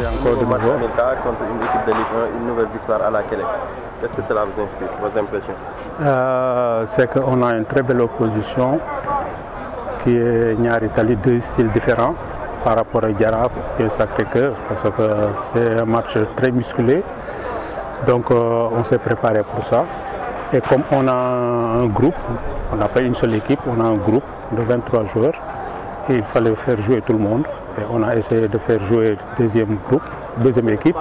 c'est encore de nouveau. Contre une équipe de Ligue 1, une nouvelle victoire à la Québec. Qu'est-ce que cela vous inspire, vos impressions? C'est qu'on a une très belle opposition qui est Niary Tally, deux styles différents par rapport à Jaraaf et Sacré-Cœur, parce que c'est un match très musclé. Donc on s'est préparé pour ça. Et comme on a un groupe, on n'a pas une seule équipe, on a un groupe de 23 joueurs. Et il fallait faire jouer tout le monde. Et on a essayé de faire jouer deuxième équipe.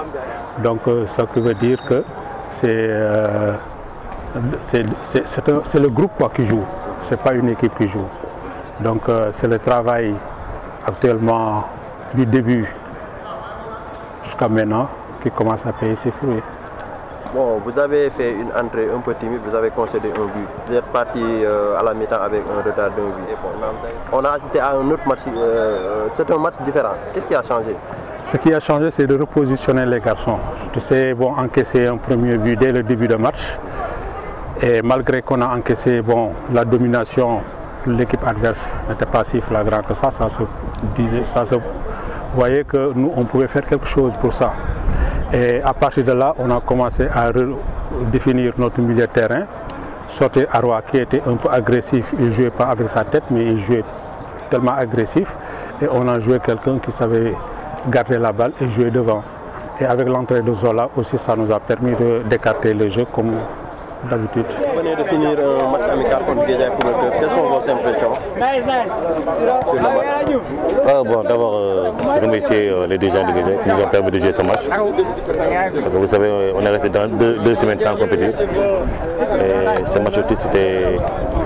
Donc ça veut dire que c'est le groupe qui joue, c'est pas une équipe qui joue. Donc c'est le travail actuellement du début jusqu'à maintenant qui commence à payer ses fruits. Bon, vous avez fait une entrée un peu timide, vous avez concédé un but. Vous êtes parti à la mi-temps avec un retard d'un but. On a assisté à un autre match, c'est un match différent. Qu'est-ce qui a changé? Ce qui a changé, c'est de repositionner les garçons. Tu sais, bon, encaisser un premier but dès le début de match. Et malgré qu'on a encaissé la domination, l'équipe adverse n'était pas si flagrant que ça se voyait que nous, on pouvait faire quelque chose pour ça. Et à partir de là, on a commencé à définir notre milieu de terrain. Sortir Arwa qui était un peu agressif, il ne jouait pas avec sa tête, mais il jouait tellement agressif. Et on a joué quelqu'un qui savait garder la balle et jouer devant. Et avec l'entrée de Zola aussi, ça nous a permis d'écarter le jeu comme d'habitude. Vous venez de finir un match amical contre Guédiawaye Football Club. Quelles sont vos impressions sur le match? Bon, d'abord, remercier les dirigeants de Guédiawaye qui nous ont permis de jouer ce match. Vous savez, on est resté dans deux semaines sans compétir. Et ce match aussi, c'était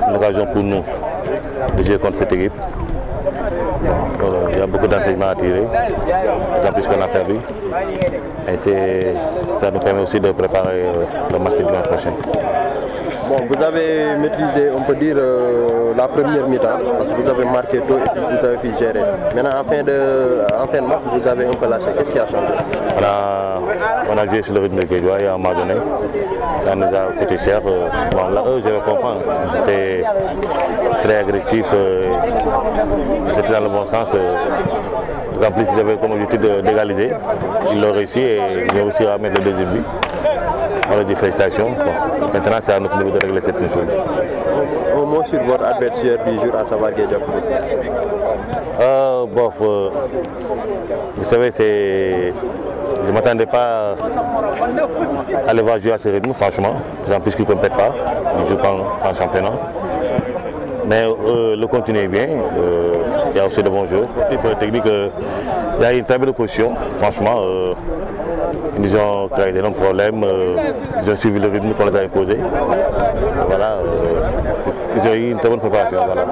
une occasion pour nous de jouer contre cette équipe. Il y a beaucoup d'enseignements à tirer, d'autant plus qu'on a perdu. Et ça nous permet aussi de préparer le match du dimanche prochain. Bon, vous avez maîtrisé, on peut dire, la première mi-temps, parce que vous avez marqué tôt et puis vous avez pu gérer. Maintenant, en fin de match, vous avez un peu lâché. Qu'est-ce qui a changé? On a joué sur le rythme de Guédiawaye à un moment donné. Ça nous a coûté cher. Bon, là, eux, je vais comprendre. C'était très agressif. C'était dans le bon sens. En plus, ils avaient comme objectif d'égaliser. Ils l'ont réussi et ils ont réussi à mettre le deuxième but. On leur dit félicitations. Bon. Maintenant, c'est à notre niveau de régler cette chose. Un mot sur votre adversaire du jour, à savoir Guédiawaye. Vous savez, je ne m'attendais pas à les voir jouer à ce rythme, franchement. En plus qu'ils ne compètent pas, ils ne jouent pas en championnat. Mais le contenu est bien, il y a aussi de bons joueurs. Technique, il y a une très belle opposition, franchement. Ils ont créé d'énormes problèmes, ils ont suivi le rythme qu'on les a imposé. Voilà, ils ont eu une très bonne préparation. Voilà.